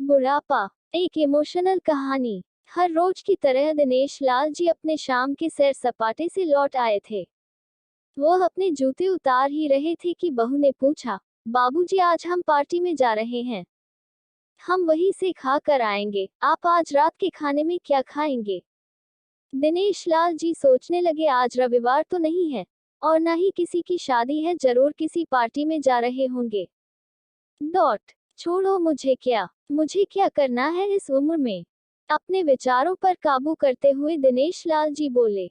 बुढ़ापा, एक इमोशनल कहानी। हर रोज की तरह दिनेश लाल जी अपने शाम के सैर सपाटे से लौट आए थे। वो अपने जूते उतार ही रहे थे कि बहू ने पूछा, बाबूजी आज हम पार्टी में जा रहे हैं। हम वहीं से खा कर आएंगे, आप आज रात के खाने में क्या खाएंगे? दिनेश लाल जी सोचने लगे, आज रविवार तो नहीं है और ना ही किसी की शादी है, जरूर किसी पार्टी में जा रहे होंगे। डॉट छोड़ो, मुझे क्या करना है इस उम्र में? अपने विचारों पर काबू करते हुए दिनेश लाल जी बोले,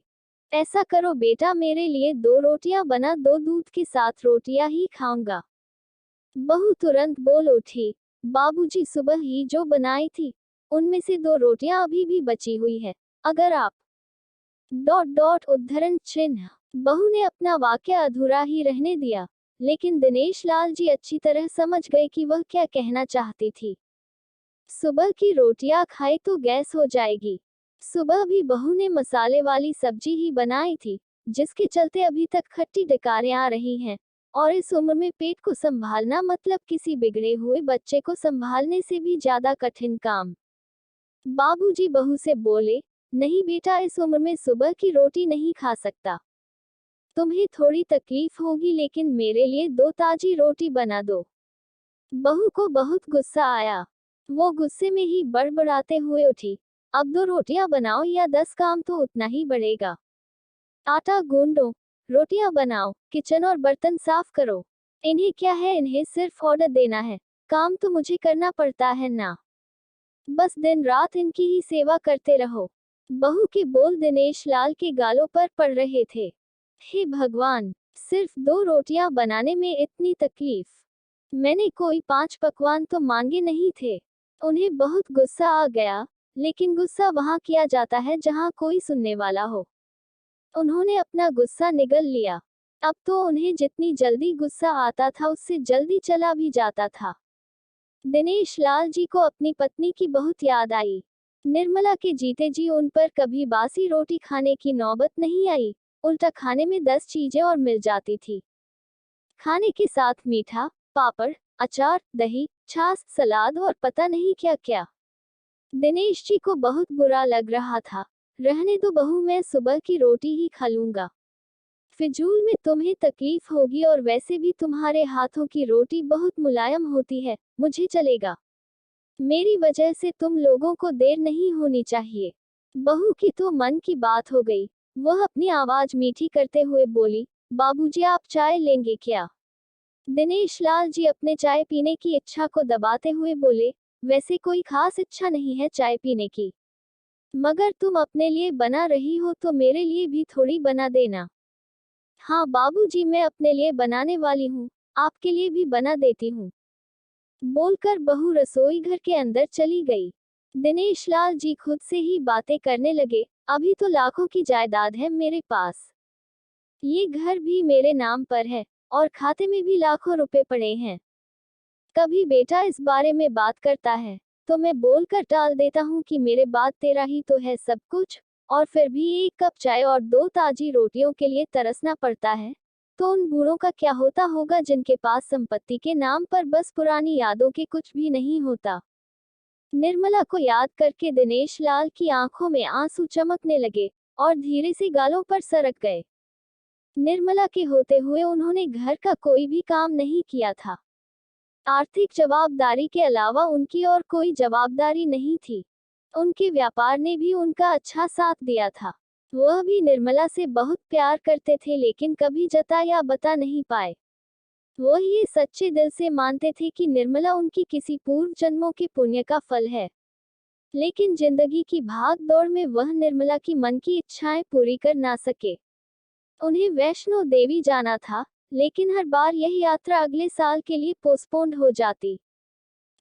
ऐसा करो बेटा, मेरे लिए 2 रोटियां बना दो, दूध के साथ रोटियां ही खाऊंगा। बहू तुरंत बोल उठी, बाबूजी सुबह ही जो बनाई थी उनमें से 2 रोटियां अभी भी बची हुई है, अगर आप डॉट डॉट उद्धरण चिन्ह। बहू ने अपना वाक्य अधूरा ही रहने दिया, लेकिन दिनेश लाल जी अच्छी तरह समझ गए कि वह क्या कहना चाहती थी। सुबह की रोटियां खाए तो गैस हो जाएगी। सुबह भी बहू ने मसाले वाली सब्जी ही बनाई थी, जिसके चलते अभी तक खट्टी डकारें आ रही हैं। और इस उम्र में पेट को संभालना मतलब किसी बिगड़े हुए बच्चे को संभालने से भी ज्यादा कठिन काम। बाबूजी बहू से बोले, नहीं बेटा, इस उम्र में सुबह की रोटी नहीं खा सकता। तुम्हें थोड़ी तकलीफ होगी, लेकिन मेरे लिए 2 ताजी रोटी बना दो। बहू को बहुत गुस्सा आया। वो गुस्से में ही बड़बड़ाते हुए उठी, अब 2 रोटियां बनाओ या 10 काम तो उतना ही बढ़ेगा। आटा गूंदो, रोटियां बनाओ, किचन और बर्तन साफ करो। इन्हें क्या है, इन्हें सिर्फ ऑर्डर देना है, काम तो मुझे करना पड़ता है ना। बस दिन रात इनकी ही सेवा करते रहो। बहू के बोल दिनेश लाल के गालों पर पड़ रहे थे। हे भगवान, सिर्फ 2 रोटियां बनाने में इतनी तकलीफ। मैंने कोई 5 पकवान तो मांगे नहीं थे। उन्हें बहुत गुस्सा आ गया, लेकिन गुस्सा वहां किया जाता है जहां कोई सुनने वाला हो। उन्होंने अपना गुस्सा निगल लिया। अब तो उन्हें जितनी जल्दी गुस्सा आता था उससे जल्दी चला भी जाता था। दिनेश लाल जी को अपनी पत्नी की बहुत याद आई। निर्मला के जीते जी उन पर कभी बासी रोटी खाने की नौबत नहीं आई, उल्टा खाने में 10 चीजें और मिल जाती थी। खाने के साथ मीठा, पापड़, अचार, दही, छाछ, सलाद और पता नहीं क्या क्या। दिनेश जी को बहुत बुरा लग रहा था। रहने दो बहू, मैं सुबह की रोटी ही खा लूंगा। फिजूल में तुम्हें तकलीफ होगी, और वैसे भी तुम्हारे हाथों की रोटी बहुत मुलायम होती है, मुझे चलेगा। मेरी वजह से तुम लोगों को देर नहीं होनी चाहिए। बहू की तो मन की बात हो गई। वह अपनी आवाज मीठी करते हुए बोली, बाबूजी आप चाय लेंगे क्या? दिनेश लाल जी अपने चाय पीने की इच्छा को दबाते हुए बोले, वैसे कोई खास इच्छा नहीं है चाय पीने की, मगर तुम अपने लिए बना रही हो तो मेरे लिए भी थोड़ी बना देना। हाँ बाबूजी, मैं अपने लिए बनाने वाली हूँ, आपके लिए भी बना देती हूँ। बोलकर बहू रसोई घर के अंदर चली गई। दिनेश लाल जी खुद से ही बातें करने लगे, अभी तो लाखों की जायदाद है मेरे पास। ये घर भी मेरे नाम पर है और खाते में भी लाखों रुपए पड़े हैं। कभी बेटा इस बारे में बात करता है तो मैं बोलकर टाल देता हूँ कि मेरे बाद तेरा ही तो है सब कुछ, और फिर भी 1 कप चाय और 2 ताजी रोटियों के लिए तरसना पड़ता है। तो उन बूढ़ों का क्या होता होगा जिनके पास संपत्ति के नाम पर बस पुरानी यादों के कुछ भी नहीं होता। निर्मला को याद करके दिनेश लाल की आंखों में आंसू चमकने लगे और धीरे से गालों पर सरक गए। निर्मला के होते हुए उन्होंने घर का कोई भी काम नहीं किया था। आर्थिक जवाबदारी के अलावा उनकी और कोई जवाबदारी नहीं थी। उनके व्यापार ने भी उनका अच्छा साथ दिया था। वह भी निर्मला से बहुत प्यार करते थे, लेकिन कभी जता या बता नहीं पाए। वह ये सच्चे दिल से मानते थे कि निर्मला उनकी किसी पूर्व जन्मों के पुण्य का फल है। लेकिन जिंदगी की भाग दौड़ में वह निर्मला की मन की इच्छाएं पूरी कर ना सके। उन्हें वैष्णो देवी जाना था, लेकिन हर बार यह यात्रा अगले साल के लिए पोस्टपोन्ड हो जाती।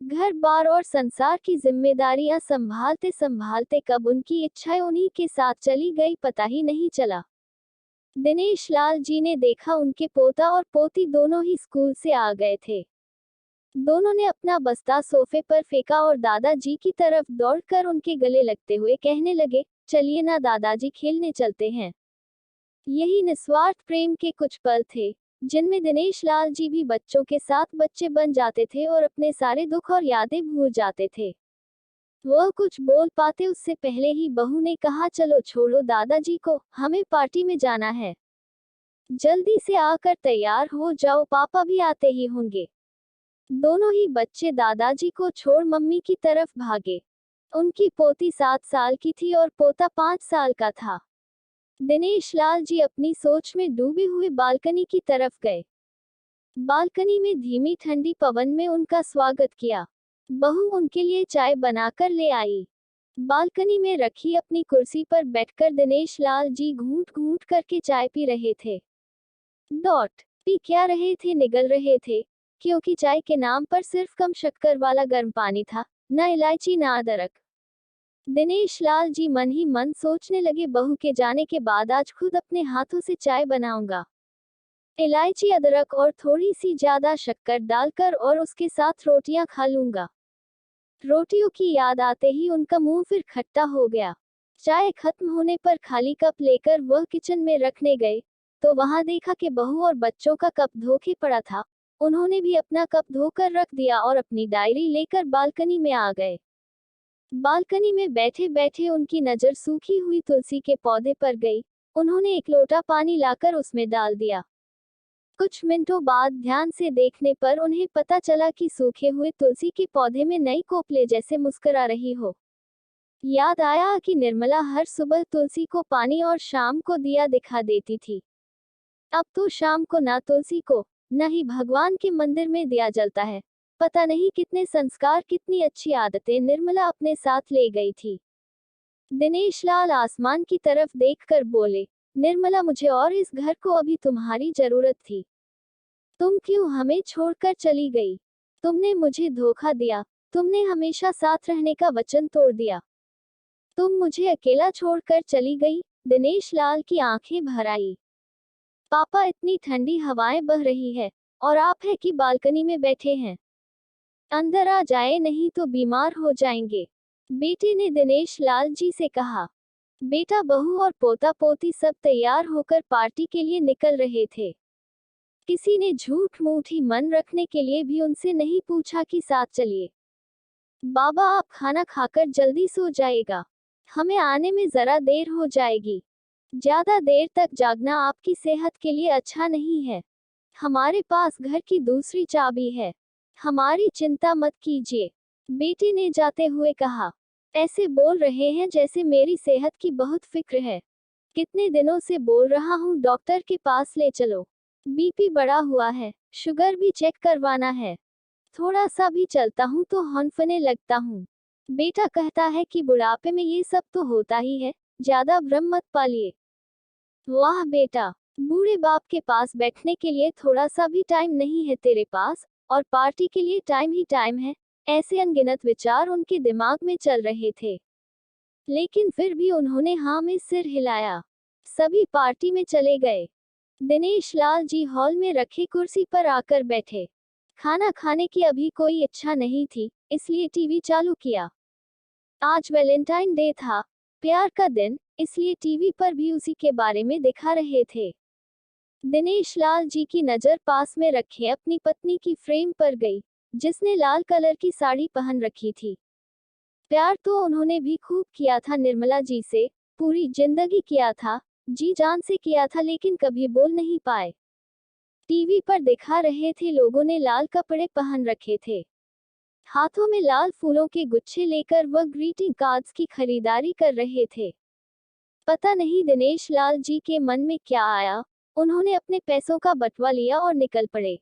घर बार और संसार की जिम्मेदारियां संभालते संभालते कब उनकी इच्छाएं उन्हीं के साथ चली गई पता ही नहीं चला। दिनेश लाल जी ने देखा उनके पोता और पोती दोनों ही स्कूल से आ गए थे। दोनों ने अपना बस्ता सोफे पर फेंका और दादाजी की तरफ दौड़कर उनके गले लगते हुए कहने लगे, चलिए ना दादाजी, खेलने चलते हैं। यही निस्वार्थ प्रेम के कुछ पल थे। जिनमें दिनेश लाल जी भी बच्चों के साथ बच्चे बन जाते थे और अपने सारे दुख और यादें भूल जाते थे। वह कुछ बोल पाते उससे पहले ही बहू ने कहा, चलो छोड़ो दादाजी को, हमें पार्टी में जाना है। जल्दी से आकर तैयार हो जाओ, पापा भी आते ही होंगे। दोनों ही बच्चे दादाजी को छोड़ मम्मी की तरफ भागे। उनकी पोती 7 साल की थी और पोता 5 साल का था। दिनेश लाल जी अपनी सोच में डूबे हुए बालकनी की तरफ गए। बालकनी में धीमी ठंडी पवन में उनका स्वागत किया। बहू उनके लिए चाय बनाकर ले आई। बालकनी में रखी अपनी कुर्सी पर बैठकर दिनेश लाल जी घूंट घूंट करके चाय पी रहे थे। पी क्या रहे थे, निगल रहे थे, क्योंकि चाय के नाम पर सिर्फ कम शक्कर वाला गर्म पानी था, न इलायची न अदरक। दिनेश लाल जी मन ही मन सोचने लगे, बहू के जाने के बाद आज खुद अपने हाथों से चाय बनाऊंगा। इलायची, अदरक और थोड़ी सी ज्यादा शक्कर डालकर और उसके साथ रोटियां खा लूंगा। रोटियों की याद आते ही उनका मुंह फिर खट्टा हो गया। चाय खत्म होने पर खाली कप लेकर वह किचन में रखने गए तो वहां देखा कि बहू और बच्चों का कप धोके पड़ा था। उन्होंने भी अपना कप धोकर रख दिया और अपनी डायरी लेकर बालकनी में आ गए। बालकनी में बैठे बैठे उनकी नजर सूखी हुई तुलसी के पौधे पर गई। उन्होंने एक लोटा पानी लाकर उसमें डाल दिया। कुछ मिनटों बाद ध्यान से देखने पर उन्हें पता चला कि सूखे हुए तुलसी के पौधे में नई कोपले जैसे मुस्कुरा रही हो। याद आया कि निर्मला हर सुबह तुलसी को पानी और शाम को दिया दिखा देती थी। अब तो शाम को ना तुलसी को, न ही भगवान के मंदिर में दिया जलता है। पता नहीं कितने संस्कार, कितनी अच्छी आदतें निर्मला अपने साथ ले गई थी। दिनेश लाल आसमान की तरफ देखकर बोले, निर्मला, मुझे और इस घर को अभी तुम्हारी जरूरत थी। तुम क्यों हमें छोड़कर चली गई? तुमने मुझे धोखा दिया। तुमने हमेशा साथ रहने का वचन तोड़ दिया। तुम मुझे अकेला छोड़कर चली गई। दिनेश लाल की आंखें भर आई। पापा, इतनी ठंडी हवाएं बह रही है और आप है कि बालकनी में बैठे हैं। अंदर आ जाए, नहीं तो बीमार हो जाएंगे। बेटे ने दिनेश लाल जी से कहा। बेटा, बहू और पोता पोती सब तैयार होकर पार्टी के लिए निकल रहे थे। किसी ने झूठ मूठ ही मन रखने के लिए भी उनसे नहीं पूछा कि साथ चलिए। बाबा, आप खाना खाकर जल्दी सो जाएगा, हमें आने में जरा देर हो जाएगी। ज्यादा देर तक जागना आपकी सेहत के लिए अच्छा नहीं है। हमारे पास घर की दूसरी चाबी है, हमारी चिंता मत कीजिए, बेटे ने जाते हुए कहा। ऐसे बोल रहे हैं जैसे मेरी सेहत की बहुत फिक्र है। कितने दिनों से बोल रहा हूँ, डॉक्टर के पास ले चलो। बीपी बढ़ा हुआ है, शुगर भी चेक करवाना है। थोड़ा सा भी चलता हूँ तो हौंफने लगता हूँ। बेटा कहता है कि बुढ़ापे में ये सब तो होता ही है, ज्यादा भ्रम मत पालिए। वाह बेटा, बूढ़े बाप के पास बैठने के लिए थोड़ा सा भी टाइम नहीं है तेरे पास, और पार्टी के लिए टाइम ही टाइम है। ऐसे अनगिनत विचार उनके दिमाग में चल रहे थे, लेकिन फिर भी उन्होंने हाँ में सिर हिलाया। सभी पार्टी में चले गए। दिनेश लाल जी हॉल में रखी कुर्सी पर आकर बैठे। खाना खाने की अभी कोई इच्छा नहीं थी, इसलिए टीवी चालू किया। आज वैलेंटाइन डे था, प्यार का दिन, इसलिए टीवी पर भी उसी के बारे में दिखा रहे थे। दिनेश लाल जी की नजर पास में रखे अपनी पत्नी की फ्रेम पर गई, जिसने लाल कलर की साड़ी पहन रखी थी। प्यार तो उन्होंने भी खूब किया था निर्मला जी से, पूरी जिंदगी किया था, जी जान से किया था, लेकिन कभी बोल नहीं पाए। टीवी पर दिखा रहे थे, लोगों ने लाल कपड़े पहन रखे थे। हाथों में लाल फूलों के गुच्छे लेकर वह ग्रीटिंग कार्ड्स की खरीदारी कर रहे थे। पता नहीं दिनेश लाल जी के मन में क्या आया, उन्होंने अपने पैसों का बटवा लिया और निकल पड़े।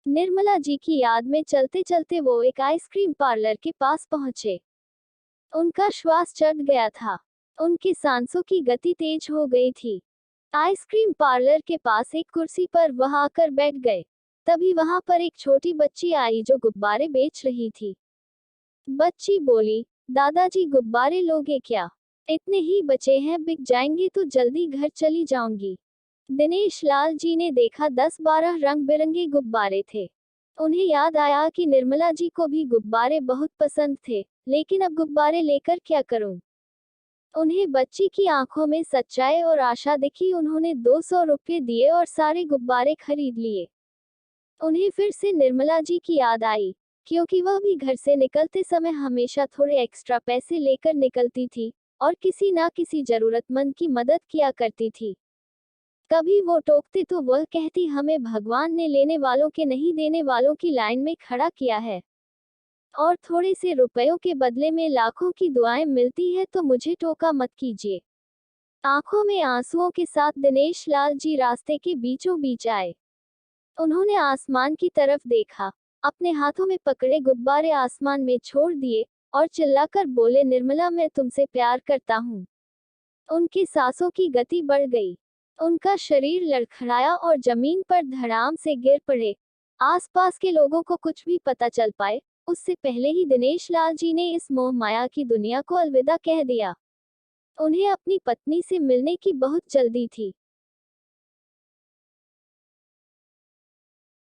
निर्मला जी की याद में चलते चलते वो एक आइसक्रीम पार्लर के पास पहुंचे। उनका श्वास चढ़ गया था, उनकी सांसों की गति तेज हो गई थी। आइसक्रीम पार्लर के पास एक कुर्सी पर वह आकर बैठ गए। तभी वहां पर एक छोटी बच्ची आई जो गुब्बारे बेच रही थी। बच्ची बोली, दादाजी गुब्बारे लोगे क्या? इतने ही बचे हैं, बिक जाएंगे तो जल्दी घर चली जाऊंगी। दिनेश लाल जी ने देखा 10-12 रंग बिरंगे गुब्बारे थे। उन्हें याद आया कि निर्मला जी को भी गुब्बारे बहुत पसंद थे, लेकिन अब गुब्बारे लेकर क्या करूं? उन्हें बच्ची की आंखों में सच्चाई और आशा दिखी। उन्होंने 200 रुपये दिए और सारे गुब्बारे खरीद लिए। उन्हें फिर से निर्मला जी की याद आई, क्योंकि वह भी घर से निकलते समय हमेशा थोड़े एक्स्ट्रा पैसे लेकर निकलती थी और किसी ना किसी जरूरतमंद की मदद किया करती थी। कभी वो टोकते तो वह कहती, हमें भगवान ने लेने वालों के नहीं देने वालों की लाइन में खड़ा किया है, और थोड़े से रुपयों के बदले में लाखों की दुआएं मिलती है तो मुझे टोका मत कीजिए। आंखों में आंसुओं के साथ दिनेश लाल जी रास्ते के बीचों बीच आए। उन्होंने आसमान की तरफ देखा, अपने हाथों में पकड़े गुब्बारे आसमान में छोड़ दिए और चिल्लाकर बोले, निर्मला, मैं तुमसे प्यार करता हूँ। उनकी सांसों की गति बढ़ गई, उनका शरीर लड़खड़ाया और जमीन पर धड़ाम से गिर पड़े। आसपास के लोगों को कुछ भी पता चल पाए, उससे पहले ही दिनेश लाल जी ने इस मोह माया की दुनिया को अलविदा कह दिया। उन्हें अपनी पत्नी से मिलने की बहुत जल्दी थी।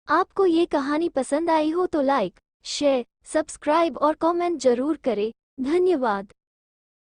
आपको ये कहानी पसंद आई हो तो लाइक, शेयर, सब्सक्राइब और कमेंट जरूर करें। धन्यवाद।